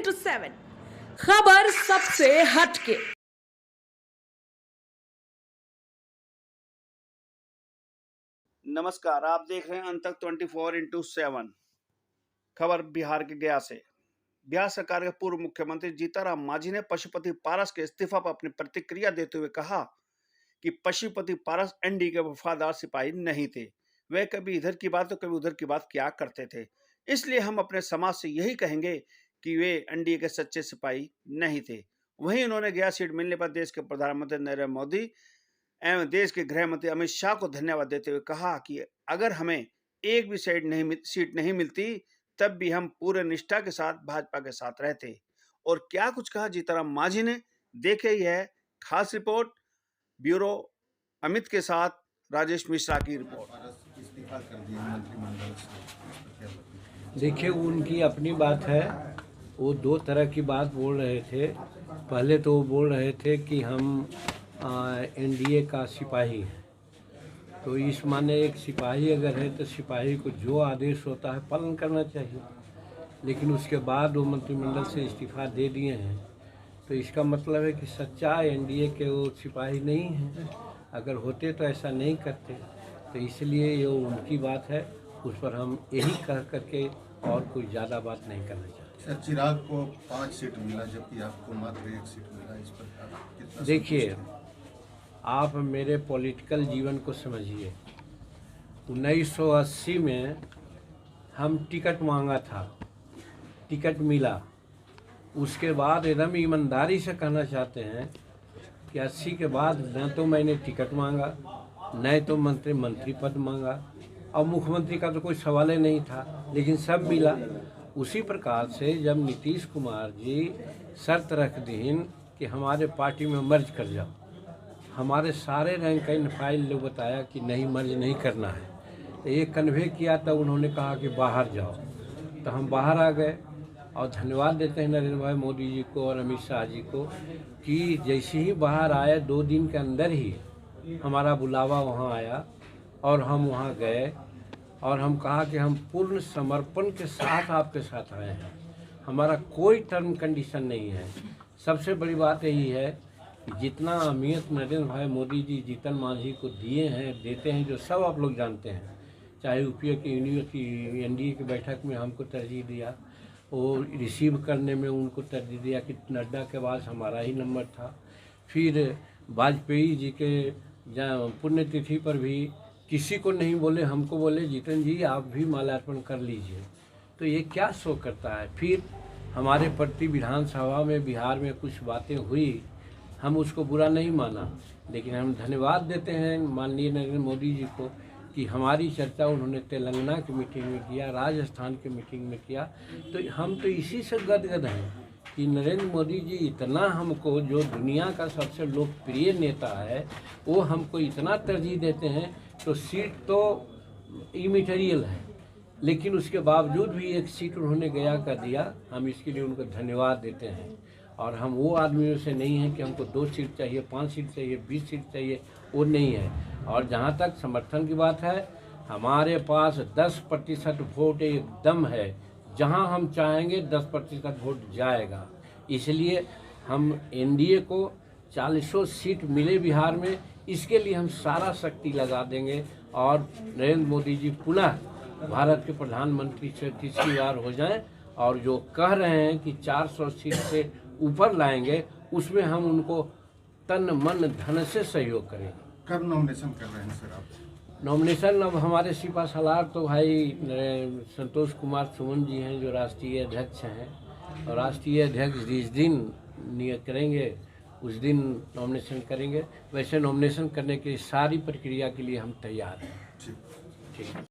24/7 खबर सबसे हटके। नमस्कार, आप देख रहे हैं अंतक 24/7 खबर बिहार के गया से। बिहार सरकार के पूर्व मुख्यमंत्री जीतनराम मांझी ने पशुपति पारस के इस्तीफा पर अपनी प्रतिक्रिया देते हुए कहा कि पशुपति पारस एनडीए के वफादार सिपाही नहीं थे। वे कभी इधर की बात तो कभी उधर की बात किया करते थे। इसलिए हम अपने समाज से यही कहेंगे कि वे एनडीए के सच्चे सिपाही नहीं थे। वहीं उन्होंने गया सीट मिलने पर देश के प्रधानमंत्री नरेंद्र मोदी एवं देश के गृह मंत्री अमित शाह को धन्यवाद देते हुए कहा कि अगर हमें एक भी सीट नहीं मिलती तब भी हम पूरे निष्ठा के साथ भाजपा के साथ रहते। और क्या कुछ कहा जीतनराम मांझी ने, देखे यह खास रिपोर्ट। ब्यूरो अमित के साथ राजेश मिश्रा की रिपोर्ट। इस्तीफा कर दिया मंत्रिमंडल से। देखिए, उनकी अपनी बात है। वो दो तरह की बात बोल रहे थे। पहले तो वो बोल रहे थे कि हम एनडीए का सिपाही है, तो इस माने एक सिपाही अगर है तो सिपाही को जो आदेश होता है पालन करना चाहिए। लेकिन उसके बाद वो मंत्रिमंडल से इस्तीफा दे दिए हैं, तो इसका मतलब है कि सच्चा एनडीए के वो सिपाही नहीं हैं। अगर होते तो ऐसा नहीं करते। तो इसलिए ये उनकी बात है, उस पर हम यही कह करके और कोई ज़्यादा बात नहीं करना चाहते। चिराग को 5 सीट मिला जबकि आपको मात्र 1 सीट मिला, इस पर कितना? देखिए, आप मेरे पॉलिटिकल जीवन को समझिए। 1980 में हम टिकट मांगा था, टिकट मिला। उसके बाद एकदम ईमानदारी से कहना चाहते हैं कि 80 के बाद न तो मैंने टिकट मांगा, न तो मंत्री पद मांगा, और मुख्यमंत्री का तो कोई सवाल ही नहीं था, लेकिन सब मिला। उसी प्रकार से जब नीतीश कुमार जी शर्त रख दीन कि हमारे पार्टी में मर्ज कर जाओ, हमारे सारे रैंक एंड फाइल लोग बताया कि नहीं, मर्ज नहीं करना है। तो ये कन्वे किया, तब उन्होंने कहा कि बाहर जाओ, तो हम बाहर आ गए। और धन्यवाद देते हैं नरेंद्र भाई मोदी जी को और अमित शाह जी को कि जैसे ही बाहर आए 2 दिन के अंदर ही हमारा बुलावा वहाँ आया और हम वहाँ गए और हम कहा कि हम पूर्ण समर्पण के साथ आपके साथ आए हैं, हमारा कोई टर्म कंडीशन नहीं है। सबसे बड़ी बात यही है कि जितना अहमियत नरेंद्र भाई मोदी जी जीतन मांझी को दिए हैं, देते हैं, जो सब आप लोग जानते हैं। चाहे यूपीए की एनडीए की बैठक में हमको तरजीह दिया, वो रिसीव करने में उनको तरजीह दिया कि नड्डा के बाद हमारा ही नंबर था। फिर वाजपेयी जी के पुण्यतिथि पर भी किसी को नहीं बोले, हमको बोले जीतन जी आप भी माल्यार्पण कर लीजिए। तो ये क्या शो करता है। फिर हमारे प्रति विधानसभा में बिहार में कुछ बातें हुई, हम उसको बुरा नहीं माना, लेकिन हम धन्यवाद देते हैं माननीय नरेंद्र मोदी जी को कि हमारी चर्चा उन्होंने तेलंगाना की मीटिंग में किया, राजस्थान की मीटिंग में किया। तो हम तो इसी से गदगद हैं कि नरेंद्र मोदी जी इतना हमको, जो दुनिया का सबसे लोकप्रिय नेता है, वो हमको इतना तरजीह देते हैं। तो सीट तो इमेटीरियल है, लेकिन उसके बावजूद भी 1 सीट उन्होंने गया कर दिया। हम इसके लिए उनको धन्यवाद देते हैं। और हम वो आदमियों से नहीं हैं कि हमको 2 सीट चाहिए, 5 सीट चाहिए, 20 सीट चाहिए, वो नहीं है। और जहाँ तक समर्थन की बात है, हमारे पास 10% वोट एकदम है, जहाँ हम चाहेंगे 10% वोट जाएगा। इसलिए हम एनडीए को 40 सीट मिले बिहार में, इसके लिए हम सारा शक्ति लगा देंगे। और नरेंद्र मोदी जी पुनः भारत के प्रधानमंत्री से 3री बार हो जाएं, और जो कह रहे हैं कि 400 सीट से ऊपर लाएंगे, उसमें हम उनको तन मन धन से सहयोग करेंगे। कब नॉमिनेशन कर रहे हैं सर आप? नॉमिनेशन अब हमारे सिपा सलार तो भाई संतोष कुमार सुमन जी हैं, जो राष्ट्रीय अध्यक्ष हैं, और राष्ट्रीय अध्यक्ष जिस दिन नियत करेंगे उस दिन नॉमिनेशन करेंगे। वैसे नॉमिनेशन करने की सारी प्रक्रिया के लिए हम तैयार हैं। ठीक।